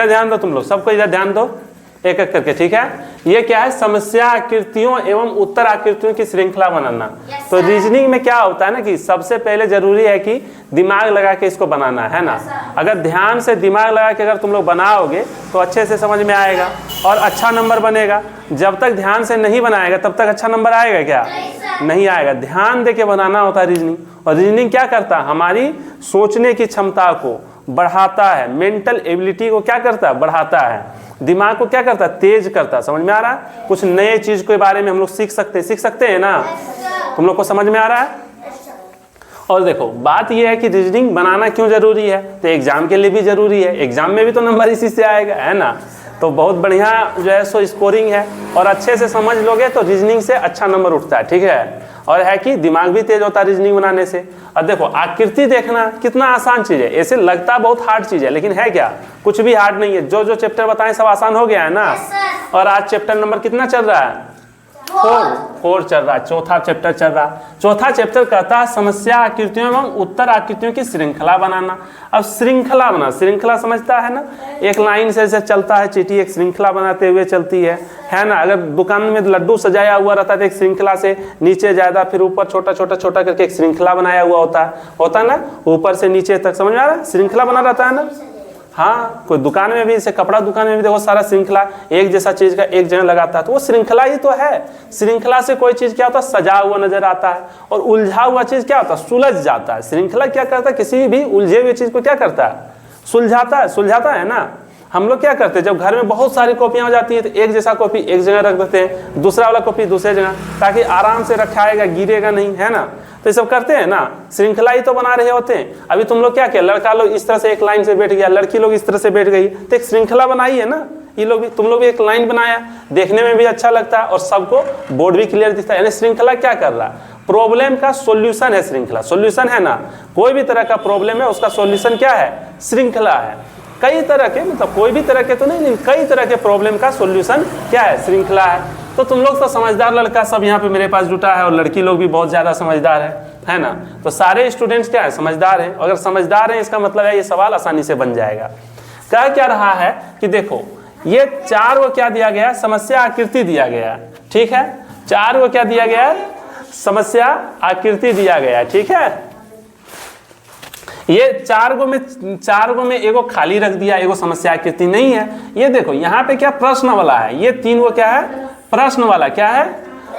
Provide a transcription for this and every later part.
ध्यान दो तुम लोग, सबको इधर ध्यान दो एक एक करके, ठीक है। ये क्या है, समस्या आकृतियों एवं उत्तर आकृतियों की श्रृंखला बनाना। तो रीजनिंग में क्या होता है ना कि सबसे पहले जरूरी है कि दिमाग लगा के इसको बनाना है ना। अगर ध्यान से दिमाग लगा के अगर तुम लोग बनाओगे तो अच्छे से समझ में आएगा और अच्छा नंबर बनेगा। जब तक ध्यान से नहीं बनाएगा तब तक अच्छा नंबर आएगा क्या? नहीं आएगा। ध्यान दे के बनाना होता है रीजनिंग। और रीजनिंग क्या करता है, हमारी सोचने की क्षमता को बढ़ाता है, मेंटल एबिलिटी को क्या करता है, बढ़ाता है, दिमाग को क्या करता है, तेज करता है। समझ में आ रहा है? कुछ नए चीज के बारे में हम लोग सीख सकते हैं ना। तुम लोग को समझ में आ रहा है? और देखो बात यह है कि रीजनिंग बनाना क्यों जरूरी है, तो एग्जाम के लिए भी जरूरी है। एग्जाम में भी तो नंबर इसी से आएगा, है ना। तो बहुत बढ़िया जो है सो स्कोरिंग है और अच्छे से समझ लोगे तो रीजनिंग से अच्छा नंबर उठता है, ठीक है। और है कि दिमाग भी तेज होता है रीजनिंग बनाने से। और देखो आकृति देखना कितना आसान चीज है, ऐसे लगता बहुत हार्ड चीज है लेकिन है क्या, कुछ भी हार्ड नहीं है। जो जो चैप्टर बताएं सब आसान हो गया है ना। और आज चैप्टर नंबर कितना चल रहा है, 4 चल रहा है, चौथा चैप्टर चल रहा है। चौथा चैप्टर कहता है समस्या आकृतियों एवं उत्तर आकृतियों की श्रृंखला बनाना। अब श्रृंखला बना, श्रृंखला समझता है ना, एक लाइन से जैसे चलता है चीटी, एक श्रृंखला बनाते हुए चलती है ना। अगर दुकान में लड्डू सजाया हुआ रहता है तो एक श्रृंखला से नीचे ज्यादा, फिर ऊपर छोटा छोटा छोटा करके एक श्रृंखला बनाया हुआ होता है ना, ऊपर से नीचे तक। समझ में आ रहा है? श्रृंखला बना रहता है ना। हाँ, कोई दुकान में भी, जैसे कपड़ा दुकान में भी देखो सारा श्रृंखला एक जैसा चीज का एक जगह लगाता है, तो वो श्रृंखला ही तो है। श्रृंखला से कोई चीज क्या होता है, सजा हुआ नजर आता है, और उलझा हुआ चीज क्या होता है, सुलझ जाता है। श्रृंखला क्या करता है, किसी भी उलझे हुए चीज को क्या करता है, सुलझाता है ना। हम लोग क्या करते हैं, जब घर में बहुत सारी कॉपियां हो जाती है तो एक जैसा कॉपी एक जगह रख देते हैं, दूसरा वाला कॉपी दूसरे जगह, ताकि आराम से रखाएगा, गिरेगा नहीं, है ना। तो ये सब करते हैं ना, श्रृंखला ही तो बना रहे होते हैं। अभी तुम लोग क्या किया, लड़का लोग इस तरह से एक लाइन से बैठ गया, लड़की लोग इस तरह से बैठ गई, तो एक श्रृंखला बनाई है ना। ये लोग भी, तुम लोग भी एक लाइन बनाया, देखने में भी अच्छा लगता है और सबको बोर्ड भी क्लियर दिखता है। यानी श्रृंखला क्या कर रहा है, प्रॉब्लम का सॉल्यूशन है। श्रृंखला सॉल्यूशन है ना, कोई भी तरह का प्रॉब्लम है उसका सॉल्यूशन क्या है, श्रृंखला है। कई तरह के, मतलब कोई भी तरह के तो नहीं, कई तरह के प्रॉब्लम का सॉल्यूशन क्या है, श्रृंखला है। तो तुम लोग तो समझदार लड़का सब यहाँ पे मेरे पास जुटा है, और लड़की लोग भी बहुत ज्यादा समझदार है ना। तो सारे स्टूडेंट्स क्या है, समझदार हैं। अगर समझदार हैं इसका मतलब है ये सवाल आसानी से बन जाएगा। कह क्या रहा है कि देखो ये 4 को क्या दिया गया, समस्या आकृति दिया गया, ठीक है। 4 को क्या दिया गया, समस्या आकृति दिया गया, ठीक है। ये 4 गो में एगो खाली रख दिया, एगो समस्या आकृति नहीं है। ये देखो यहाँ पे क्या प्रश्न वाला है, ये 3 गो क्या है, प्रश्न वाला, क्या है,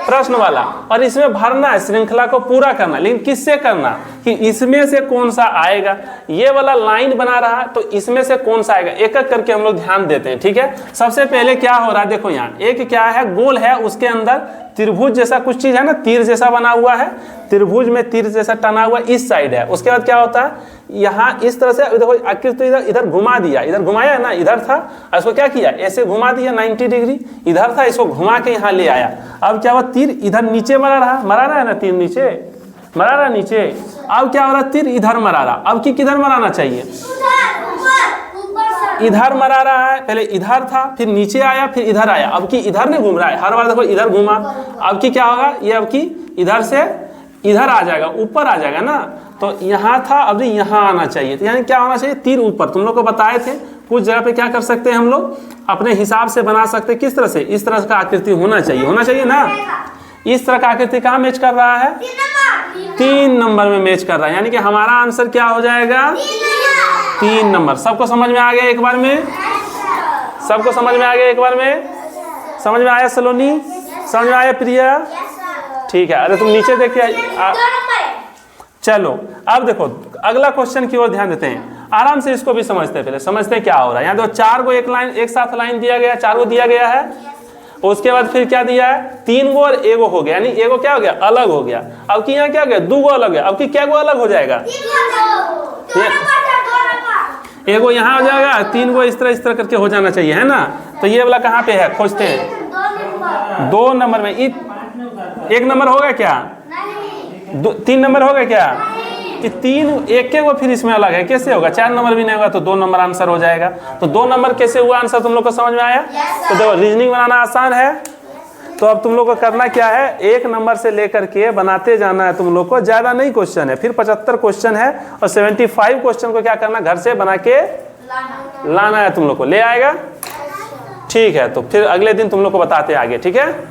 प्रश्न वाला। और इसमें भरना है, श्रृंखला को पूरा करना। लेकिन किससे करना, कि इसमें से कौन सा आएगा। ये वाला लाइन बना रहा है तो इसमें से कौन सा आएगा, एक एक करके हम लोग ध्यान देते हैं, ठीक है। सबसे पहले क्या हो रहा है, देखो यहाँ एक क्या है, गोल है, उसके अंदर त्रिभुज जैसा कुछ चीज है ना, तीर जैसा बना हुआ है, त्रिभुज में तीर जैसा टना हुआ इस साइड है। उसके बाद क्या होता है, यहाँ इस तरह से देखो आकृति इधर घुमा दिया, इधर घुमाया ना, इधर था, इसको क्या किया, ऐसे घुमा दिया 90 डिग्री, इधर था, इसको घुमा के यहाँ ले आया। अब क्या हुआ, तीर इधर नीचे मरा रहा है ना, तीर नीचे मरा रहा नीचे। अब क्या हो रहा, तीर इधर मरा रहा। अब की किधर मराना चाहिए, इधर मरा रहा है, पहले इधर था, फिर नीचे आया, फिर इधर आया। अब की इधर नहीं घूम रहा है, हर बार देखो इधर घूमा। अब की क्या होगा, ये अब की इधर से इधर आ जाएगा, ऊपर आ जाएगा ना। तो यहाँ था, अब यहाँ आना चाहिए। तो यानी क्या होना चाहिए, तीर ऊपर। तुम लोग को बताए थे कुछ जगह पे क्या कर सकते हैं हम लोग, अपने हिसाब से बना सकते हैं। किस तरह से, इस तरह का आकृति होना चाहिए ना। इस तरह का आकृति कहाँ मैच कर रहा है, 3 नंबर में मैच कर रहा है। यानी कि हमारा आंसर क्या हो जाएगा, 3 नंबर। सबको समझ में आ गया एक बार में, सबको समझ में आ गया एक बार में, समझ में आया सलोनी, समझ में आया प्रिया, ठीक है। अरे तुम नीचे देखिए। चलो अब देखो अगला क्वेश्चन की ओर ध्यान देते हैं, आराम से इसको भी समझते हैं। पहले समझते हैं क्या हो रहा है। यहाँ देखो 4 को एक साथ लाइन दिया गया, 4 को दिया गया है। उसके बाद फिर क्या दिया है, 3 गो और एगो हो गया, यानी एगो क्या हो गया, अलग हो गया। अब की यहाँ क्या हो गया, 2 गो अलग है। अब की क्या गो अलग हो जाएगा, एगो यहाँ हो जाएगा, 3 गो इस तरह करके हो जाना चाहिए, है ना। तो ये वाला कहाँ पे है, खोजते हैं 2 नंबर में। 1 नंबर होगा क्या, 3 नंबर होगा क्या, कि 3 एक के वो फिर इसमें अलग है, कैसे होगा, 4 नंबर भी नहीं होगा, तो 2 नंबर आंसर हो जाएगा। तो 2 नंबर कैसे हुआ आंसर, तुम लोग को समझ में आया। तो देखो रीजनिंग बनाना आसान है। तो अब तुम लोग को करना क्या है, 1 नंबर से लेकर के बनाते जाना है तुम लोग को। ज्यादा नहीं क्वेश्चन है, फिर 75 क्वेश्चन है, और 75 क्वेश्चन को क्या करना, घर से बना के लाना है तुम लोग को, ले आएगा। ठीक है, तो फिर अगले दिन तुम लोग को बताते हैं आगे, ठीक है।